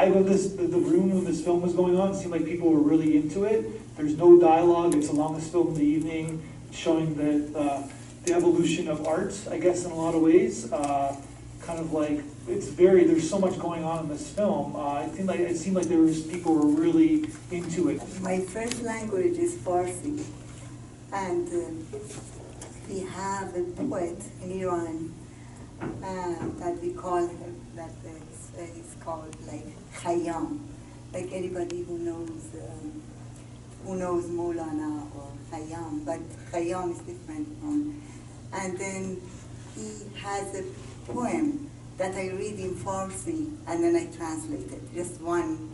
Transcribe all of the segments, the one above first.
vibe of the room when this film was going on, it seemed like people were really into it. There's no dialogue. It's the longest film in the evening, showing the evolution of art, I guess, in a lot of ways. Kind of like, there's so much going on in this film. It seemed like people were really into it. My first language is Farsi, and we have a poet in Iran that we call him, that is called like Khayyam, like anybody who knows Maulana or Khayyam, but Khayyam is different from. And then he has a poem that I read in Farsi and then I translate it, just one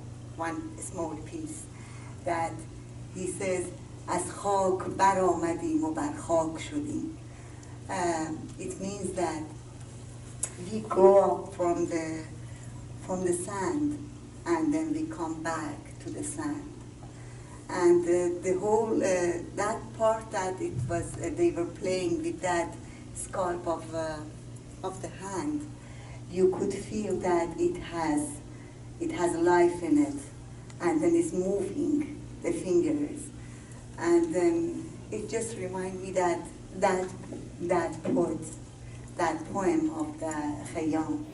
small piece, that he says, "Az khak baramadیم و bar khak shudim." It means that we grow up from the sand and then we come back to the sand. And the whole, that part that it was, they were playing with that scalp of the hand, you could feel that it has life in it, and then it's moving the fingers, and then it just reminds me that poem of the Khayyam.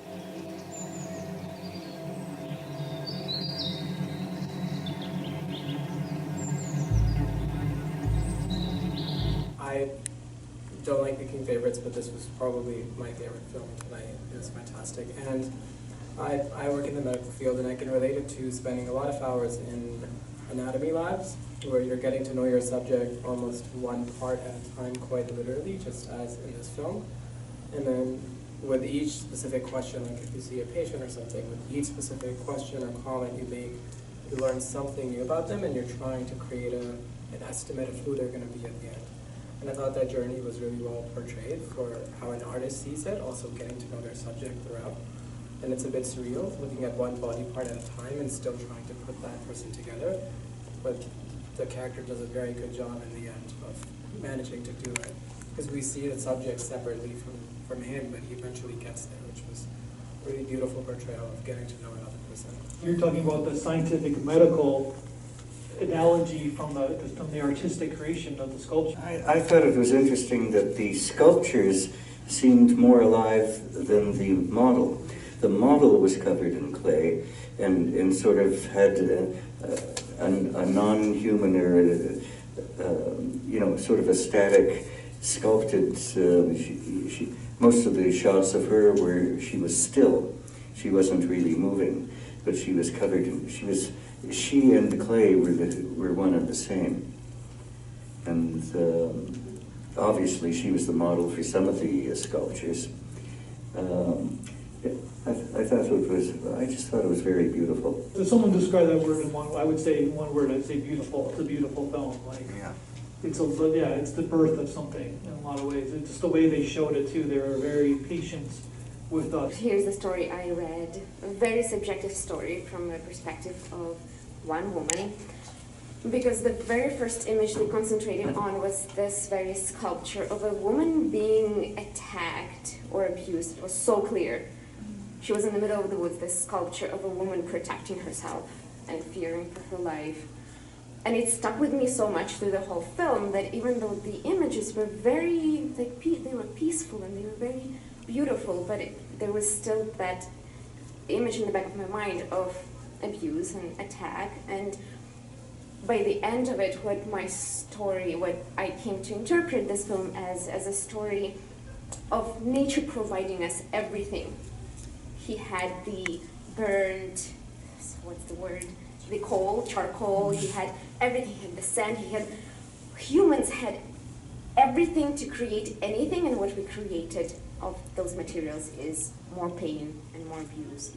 I don't like picking favorites, but this was probably my favorite film tonight. It was fantastic. And I work in the medical field, and I can relate it to spending a lot of hours in anatomy labs, where you're getting to know your subject almost one part at a time, quite literally, just as in this film. And then with each specific question, like if you see a patient or something, with each specific question or comment you make, you learn something new about them, and you're trying to create an estimate of who they're going to be at the end. And I thought that journey was really well portrayed for how an artist sees it, also getting to know their subject throughout. And it's a bit surreal, looking at one body part at a time and still trying to put that person together. But the character does a very good job in the end of managing to do it. Because we see the subject separately from him, but he eventually gets there, which was a really beautiful portrayal of getting to know another person. You're talking about the scientific medical analogy from the artistic creation of the sculpture. I thought it was interesting that the sculptures seemed more alive than the model. The model was covered in clay and sort of had a non-human or sort of a static sculpted. Most of the shots of her were she was still. She wasn't really moving, but she was covered in. She and the clay were one and the same, and obviously she was the model for some of the sculptures. I just thought it was very beautiful. If someone described that word in I would say in one word, I'd say beautiful. It's a beautiful film. Yeah. It's the birth of something in a lot of ways. It's just the way they showed it too. They were very patient with us. Here's the story I read, a very subjective story from the perspective of one woman, because the very first image they concentrated on was this very sculpture of a woman being attacked or abused. It was so clear. She was in the middle of the woods, this sculpture of a woman protecting herself and fearing for her life. And it stuck with me so much through the whole film that even though the images were very, they were peaceful and they were very beautiful, but there was still that image in the back of my mind of abuse and attack. And by the end of it, what I came to interpret this film as a story of nature providing us everything. He had the burned, the charcoal, he had everything, he had the sand, humans had everything to create anything, and what we created of those materials is more pain and more abuse.